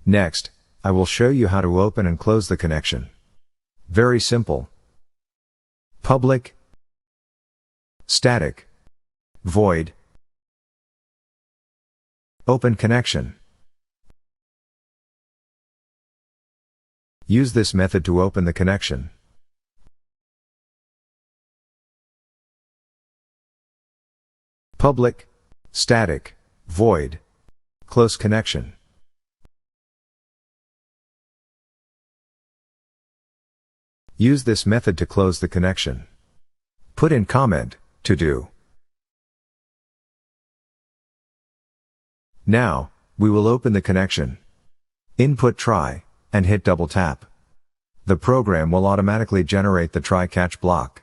Next, I will show you how to open and close the connection. Very simple. Public, static, void, open connection. Use this method to open the connection. Public, static, void, close connection. Use this method to close the connection. Put in comment, to do. Now, we will open the connection. Input try, and hit double tap. The program will automatically generate the try-catch block.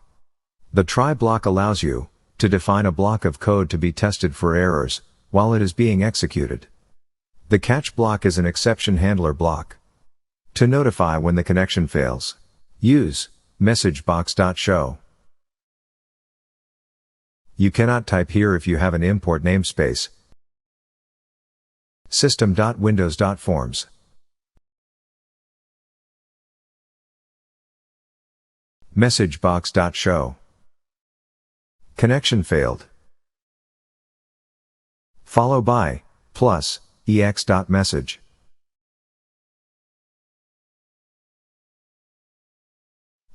The try block allows you to define a block of code to be tested for errors while it is being executed. The catch block is an exception handler block. To notify when the connection fails, use messagebox.show. You cannot type here if you have an import namespace. System.windows.forms. Messagebox.show. Connection failed. Follow by plus ex.message.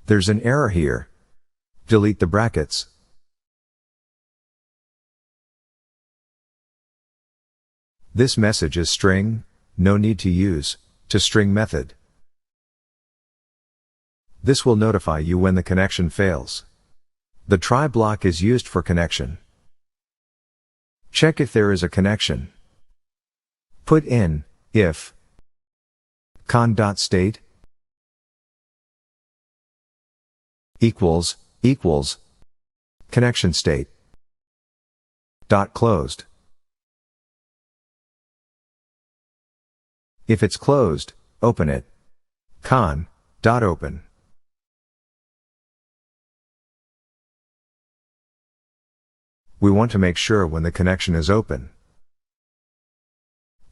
There's an error here. Delete the brackets. This message is string, no need to use toString method. This will notify you when the connection fails. The try block is used for connection. Check if there is a connection. Put in if con.state equals connection state dot closed. If it's closed, open it. Con.open. We want to make sure when the connection is open.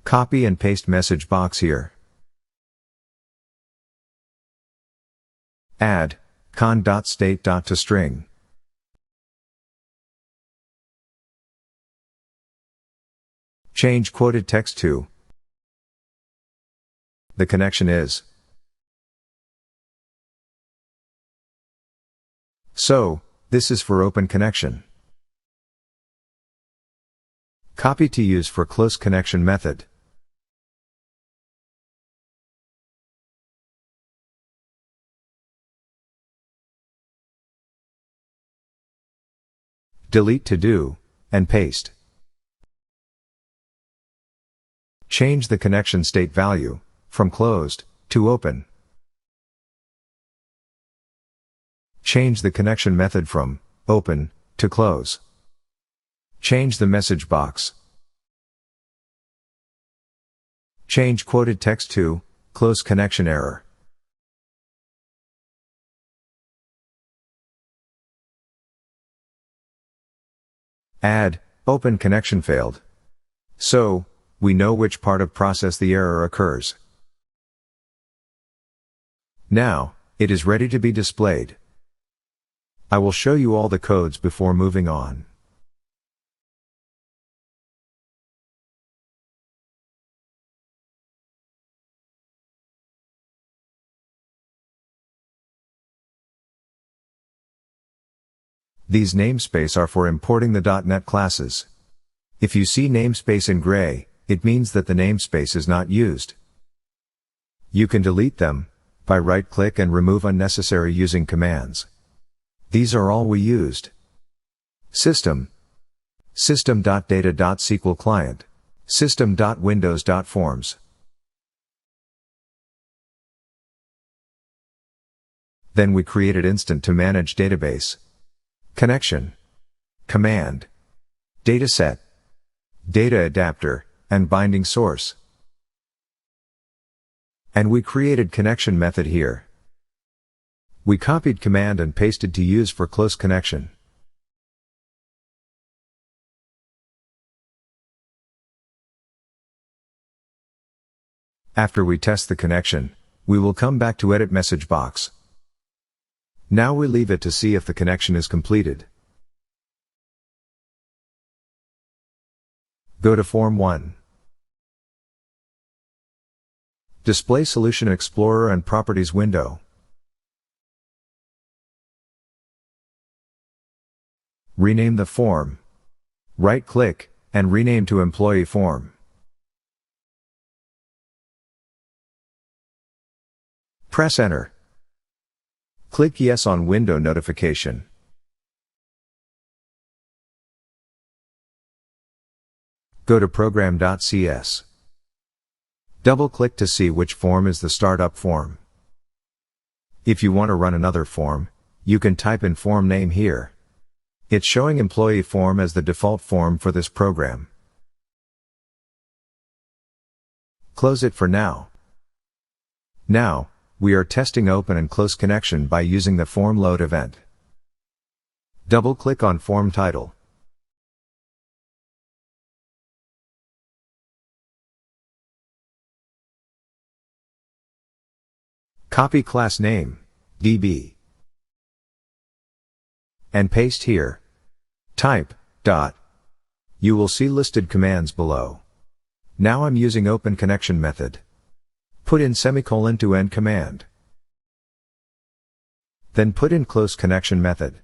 Copy and paste message box here. Add con.state.toString. Change quoted text to the connection is. So, this is for open connection. Copy to use for close connection method. Delete to do, and paste. Change the connection state value from closed to open. Change the connection method from open to close. Change the message box. Change quoted text to close connection error. Add open connection failed. So, we know which part of process the error occurs. Now, it is ready to be displayed. I will show you all the codes before moving on. These namespace are for importing the .NET classes. If you see namespace in gray, it means that the namespace is not used. You can delete them by right-click and remove unnecessary using commands. These are all we used. System, system.data.sql client, system.windows.forms. Then we created instant to manage database. Connection, command, dataset, data adapter, and binding source. And we created connection method here. We copied command and pasted to use for close connection. After we test the connection, we will come back to edit message box. Now we leave it to see if the connection is completed. Go to Form 1. Display Solution Explorer and Properties window. Rename the form. Right-click, and rename to Employee Form. Press Enter. Click Yes on window notification. Go to Program.cs. Double-click to see which form is the startup form. If you want to run another form, you can type in form name here. It's showing Employee Form as the default form for this program. Close it for now. Now, we are testing open and close connection by using the form load event. Double-click on form title. Copy class name, DB. And paste here. Type, dot. You will see listed commands below. Now I'm using open connection method. Put in semicolon to end command. Then put in close connection method.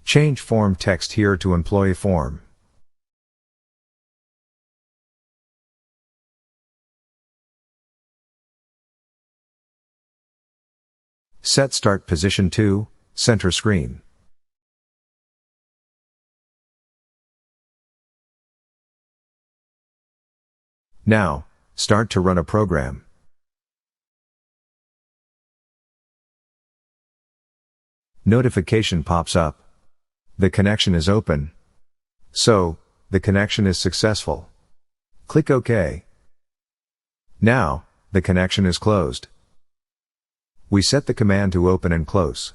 Change form text here to Employee Form. Set Start Position to Center Screen. Now, start to run a program. Notification pops up. The connection is open. So, the connection is successful. Click OK. Now, the connection is closed. We set the command to open and close.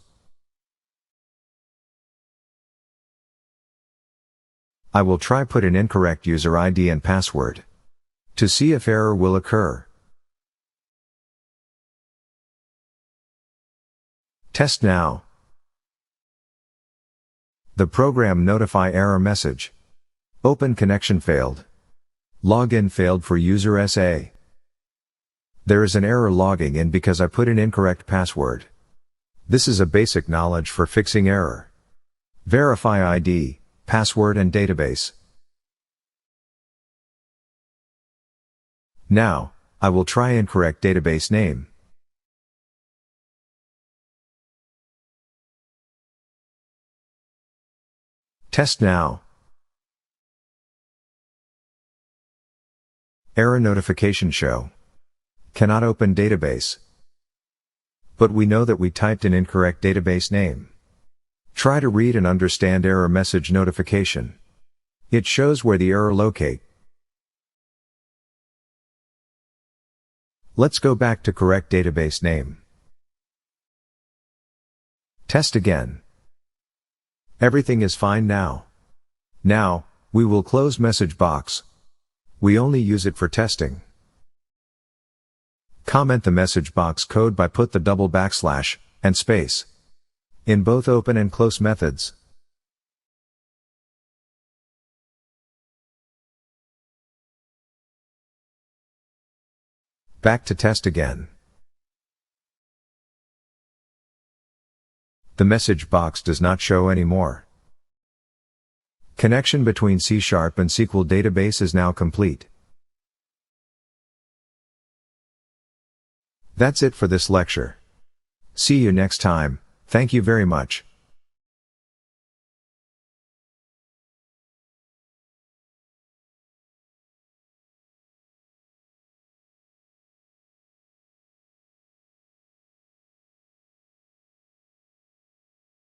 I will try put in incorrect user ID and password to see if error will occur. Test now. The program notify error message. Open connection failed. Login failed for user SA. There is an error logging in because I put in incorrect password. This is a basic knowledge for fixing error. Verify ID, password and database. Now, I will try incorrect database name. Test now. Error notification show. Cannot open database. But we know that we typed in incorrect database name. Try to read and understand error message notification. It shows where the error locate. Let's go back to correct database name. Test again. Everything is fine now. Now, we will close message box. We only use it for testing. Comment the message box code by put the double backslash and space in both open and close methods. Back to test again. The message box does not show anymore. Connection between C# and SQL database is now complete. That's it for this lecture. See you next time. Thank you very much.